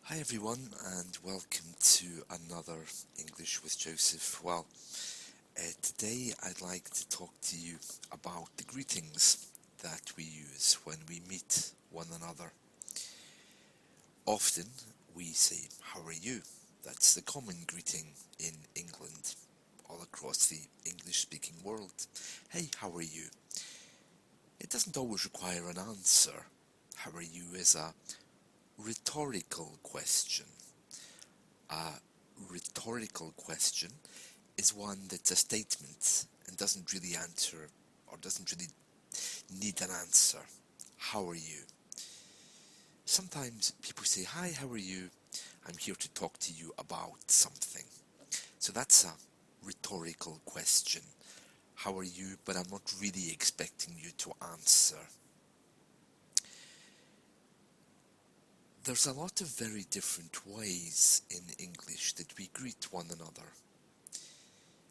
Hi everyone, and welcome to another English with Joseph. Today I'd like to talk to you about the greetings that we use when we meet one another. Often we say, "How are you?" That's the common greeting in England, all across the English-speaking world. Hey, how are you? It doesn't always require an answer. How are you is a rhetorical question. A rhetorical question is one that's a statement and doesn't really answer or doesn't really need an answer. How are you? Sometimes people say, "Hi, how are you? I'm here to talk to you about something." So that's a rhetorical question. How are you? But I'm not really expecting you to answer. There's a lot of very different ways in English that we greet one another.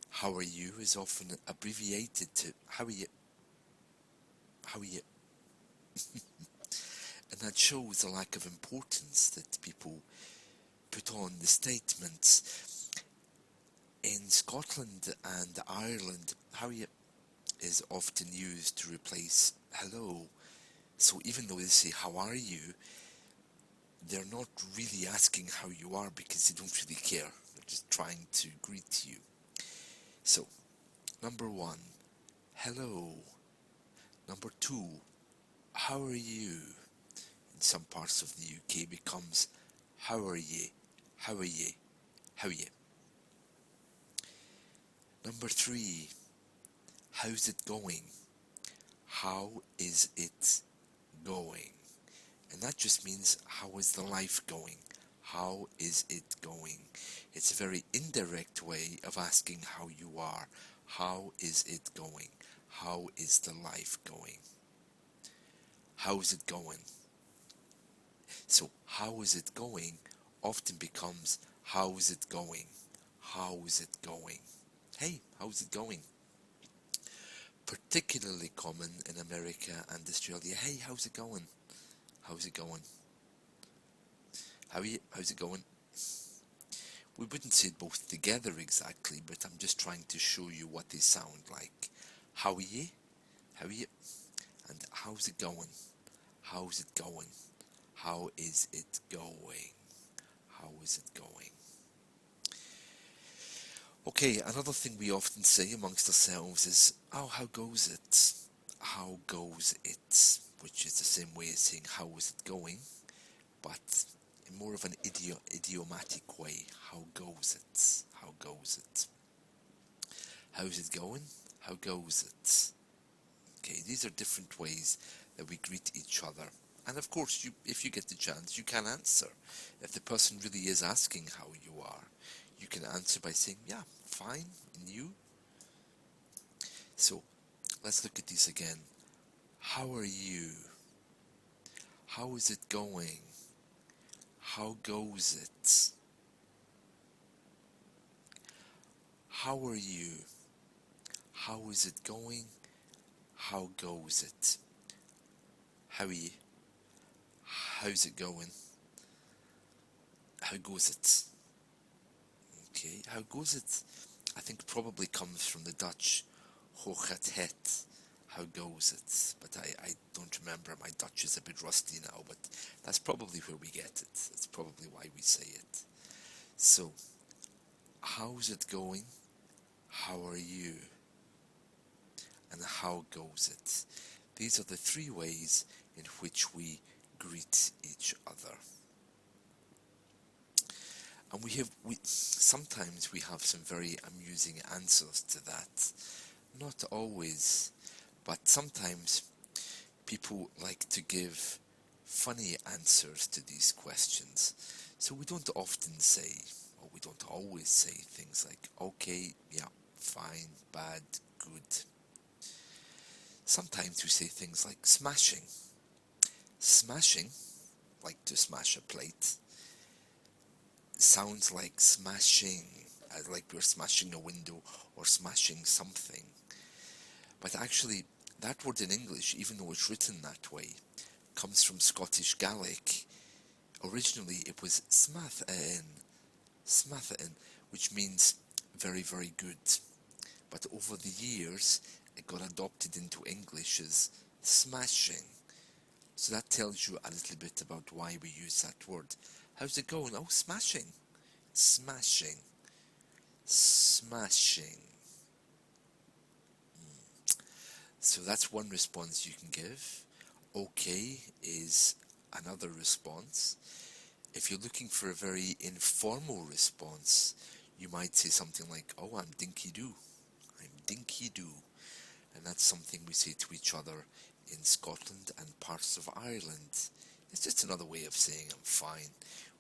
How are you is often abbreviated to how are you? How are you? And that shows a lack of importance that people put on the statements. In Scotland and Ireland, how are you is often used to replace hello. So even though they say how are you, they're not really asking how you are because they don't really care. They're just trying to greet you. So, number one, hello. Number two, how are you? In some parts of the UK becomes how are ye? How are ye? How are ye? Number three, how's it going? How is it going? And that just means how is the life going? How is it going? It's a very indirect way of asking how you are. How is it going? How is the life going? How's it going? So, how is it going often becomes how's it going? How's it going? Hey, how's it going? Particularly common in America and Australia. Hey, how's it going? How's it going? How are you? How's it going? We wouldn't say both together exactly, but I'm just trying to show you what they sound like. How are you? How are you? And how's it going? How's it going? How is it going? How is it going? Okay, another thing we often say amongst ourselves is, "Oh, how goes it?" How goes it? Which is the same way as saying, "How is it going?" But in more of an idiomatic way. How goes it? How goes it? How's it going? How goes it? Okay, these are different ways that we greet each other. And of course, if you get the chance, you can answer. If the person really is asking how you are, you can answer by saying, "Yeah, fine, and you?" So, let's look at these again. How are you? How is it going? How goes it? How are you? How is it going? How goes it? How are you? How's it going? How goes it? Okay, how goes it? I think probably comes from the Dutch hoe gaat het? How goes it? But I don't remember. My Dutch is a bit rusty now, but that's probably where we get it. That's probably why we say it. So, how's it going? How are you? And how goes it? These are the three ways in which we greet each other. And we sometimes we have some very amusing answers to that. Not always, but sometimes people like to give funny answers to these questions. So we don't often say, or we don't always say things like, okay, yeah, fine, bad, good. Sometimes we say things like smashing. Smashing, like to smash a plate, sounds like smashing, like we're smashing a window or smashing something. But actually, that word in English, even though it's written that way, comes from Scottish Gaelic, Originally, it was smathin, which means very, very good. But over the years, it got adopted into English as smashing. So that tells you a little bit about why we use that word. How's it going? Oh, smashing. Smashing. Smashing. So that's one response you can give. Okay is another response. If you're looking for a very informal response, you might say something like, oh, I'm dinky doo. I'm dinky doo. And that's something we say to each other in Scotland and parts of Ireland. It's just another way of saying I'm fine.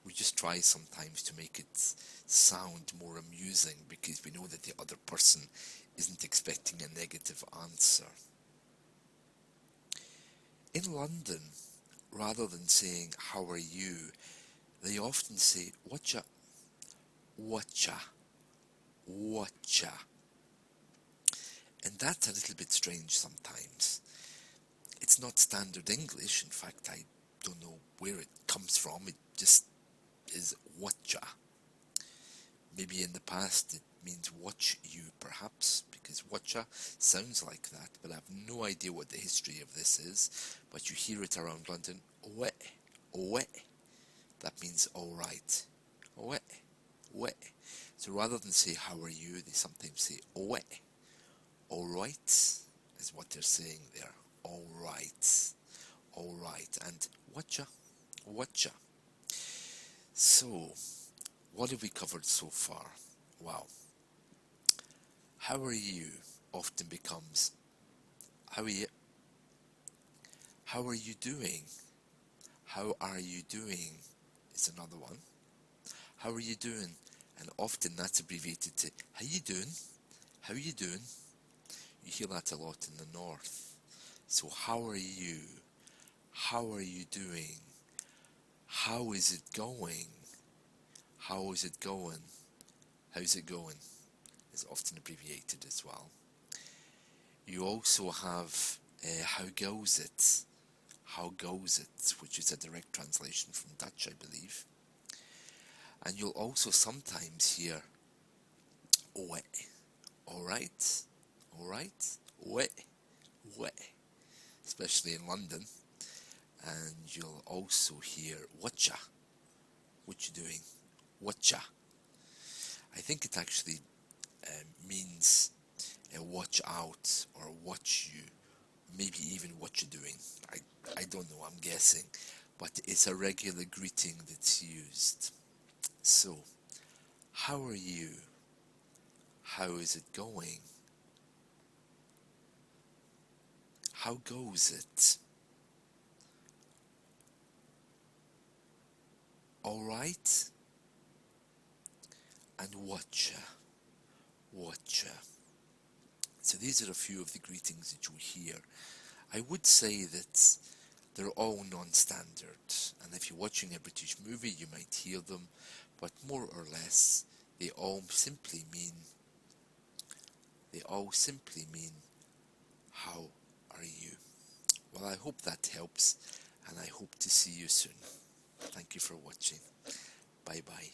We just try sometimes to make it sound more amusing because we know that the other person isn't expecting a negative answer. In London, rather than saying how are you, they often say whatcha, whatcha, whatcha. And that's a little bit strange sometimes. It's not standard English. In fact, I don't know where it comes from. It just is whatcha. Maybe in the past it means watch you, perhaps, because whatcha sounds like that, but I have no idea what the history of this is. But you hear it around London, owe, owe. That means alright. Owe, owe. So rather than say how are you, they sometimes say owe. Alright is what they're saying there. Alright. Alright. And whatcha? Whatcha? So, what have we covered so far? Wow. How are you often becomes how are you? How are you doing? How are you doing is another one. How are you doing? And often that's abbreviated to how you doing? How you doing? You hear that a lot in the north. So how are you? How are you doing? How is it going? How is it going? How's it going? Is often abbreviated as well. You also have how goes it? How goes it? Which is a direct translation from Dutch, I believe. And you'll also sometimes hear oe. Alright? Alright? Oe. Oe. Especially in London. And you'll also hear whatcha. What you doing? Whatcha. I think it actually means watch out or watch you, maybe even what you're doing. I don't know, I'm guessing, but it's a regular greeting that's used. So, how are you? How is it going? How goes it? Alright? And whatcha? Whatcha? So these are a few of the greetings that you'll hear. I would say that they're all non-standard, and if you're watching a British movie you might hear them, but more or less they all simply mean how are you? Well, I hope that helps, and I hope to see you soon. Thank you for watching. Bye bye.